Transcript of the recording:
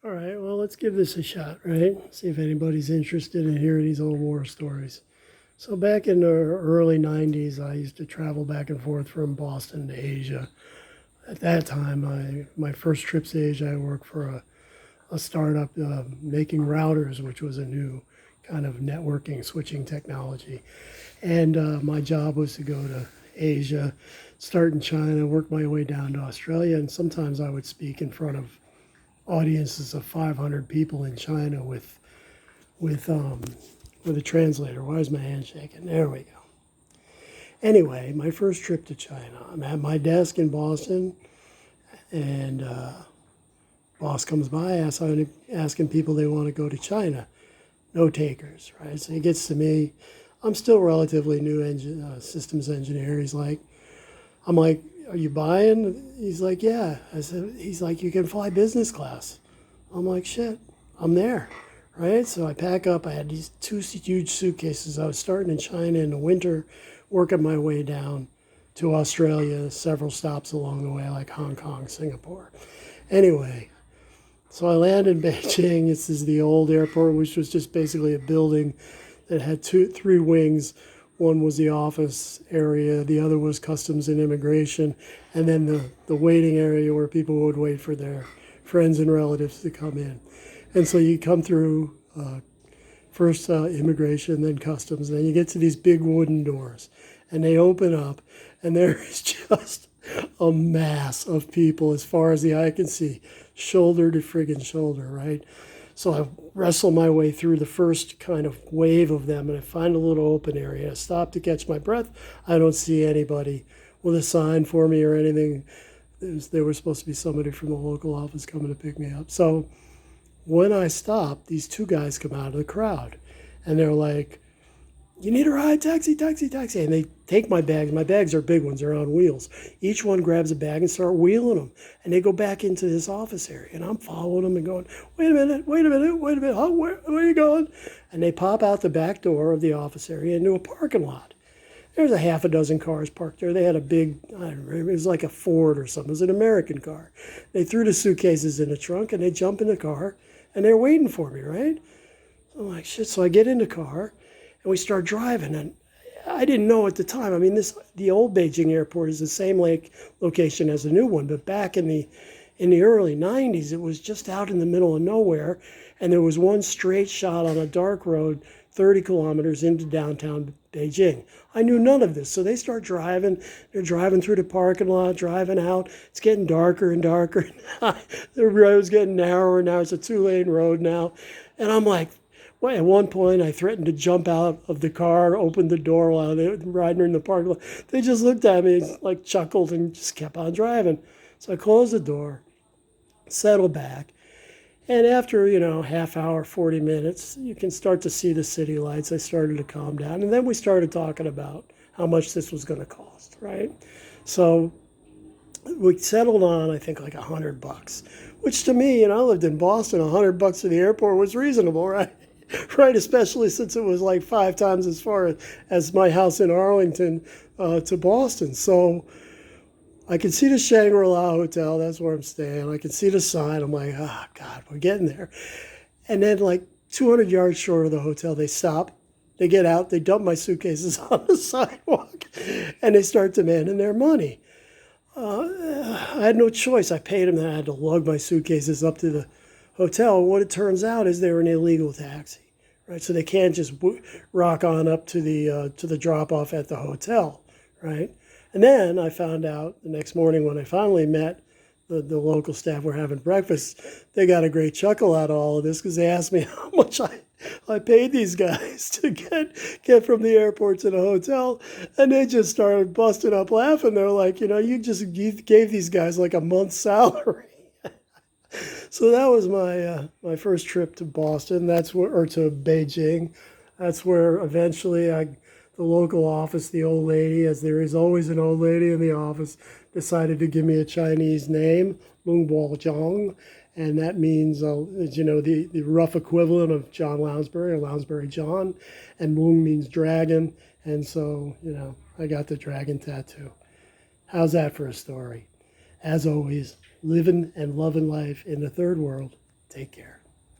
All right, well, let's give this a shot, right? See if anybody's interested in hearing these old war stories. So, back in the early 90s, I used to travel back and forth from Boston to Asia. At that time, my first trips to Asia, I worked for a startup making routers, which was a new kind of networking switching technology. And my job was to go to Asia, start in China, work my way down to Australia, and sometimes I would speak in front of audiences of 500 people in China with um, with a translator. Why is my hand shaking? There we go. Anyway, my first trip to China. I'm at my desk in Boston, and boss comes by, asking people they want to go to China. No takers, right? So he gets to me. I'm still relatively new systems engineer. I'm like, are you buying? He's like, yeah. He's like, you can fly business class. I'm like, shit, I'm there, right? So I pack up. I had these two huge suitcases. I was starting in China in the winter, working my way down to Australia, several stops along the way, like Hong Kong, Singapore. Anyway, so I land in Beijing. This is the old airport, which was just basically a building that had three wings. One was the office area, the other was customs and immigration, and then the waiting area where people would wait for their friends and relatives to come in. And so you come through first immigration, then customs, then you get to these big wooden doors, and they open up, and there is just a mass of people as far as the eye can see, shoulder to friggin' shoulder, right? So I wrestle my way through the first kind of wave of them, and I find a little open area. I stop to catch my breath. I don't see anybody with a sign for me or anything. There was supposed to be somebody from the local office coming to pick me up. So when I stop, these two guys come out of the crowd, and they're like, you need a ride, taxi, taxi, taxi. And they take my bags. My bags are big ones. They're on wheels. Each one grabs a bag and start wheeling them. And they go back into this office area. And I'm following them and going, wait a minute, wait a minute, wait a minute. Oh, where are you going? And they pop out the back door of the office area into a parking lot. There's a half a dozen cars parked there. They had a big, I don't know, it was like a Ford or something. It was an American car. They threw the suitcases in the trunk and they jump in the car and they're waiting for me, right? So I'm like, shit. So I get in the car and we start driving. And I didn't know at the time. I mean, the old Beijing airport is the same location as the new one, but back in the early 90s, it was just out in the middle of nowhere, and there was one straight shot on a dark road 30 kilometers into downtown Beijing. I knew none of this, so they start driving. They're driving through the parking lot, driving out. It's getting darker and darker. The road's getting narrower now. It's a two-lane road now, and I'm like, well, at one point, I threatened to jump out of the car, open the door while they were riding in the parking lot. They just looked at me, like chuckled, and just kept on driving. So I closed the door, settled back, and after, half hour, 40 minutes, you can start to see the city lights. I started to calm down, and then we started talking about how much this was going to cost, right? So we settled on, I think, like $100, which to me, I lived in Boston, $100 to the airport was reasonable, right? Right, especially since it was like 5 times as far as my house in Arlington to Boston. So I can see the Shangri-La Hotel. That's where I'm staying. I can see the sign. I'm like, oh, God, we're getting there. And then like 200 yards short of the hotel, they stop. They get out. They dump my suitcases on the sidewalk, and they start demanding their money. I had no choice. I paid them. Then I had to lug my suitcases up to the hotel. What it turns out is they were an illegal taxi, right? So they can't just rock on up to the drop off at the hotel, right? And then I found out the next morning when I finally met the local staff, were having breakfast. They got a great chuckle out of all of this because they asked me how much I paid these guys to get from the airport to the hotel, and they just started busting up laughing. They're like, you gave these guys like a month's salary. So that was my first trip to Boston. Or to Beijing. That's where eventually the local office, the old lady, as there is always an old lady in the office, decided to give me a Chinese name, Lung Bojiang, and that means the rough equivalent of John Lounsbury or Lounsbury John, and Lung means dragon, and so I got the dragon tattoo. How's that for a story? As always, living and loving life in the third world. Take care.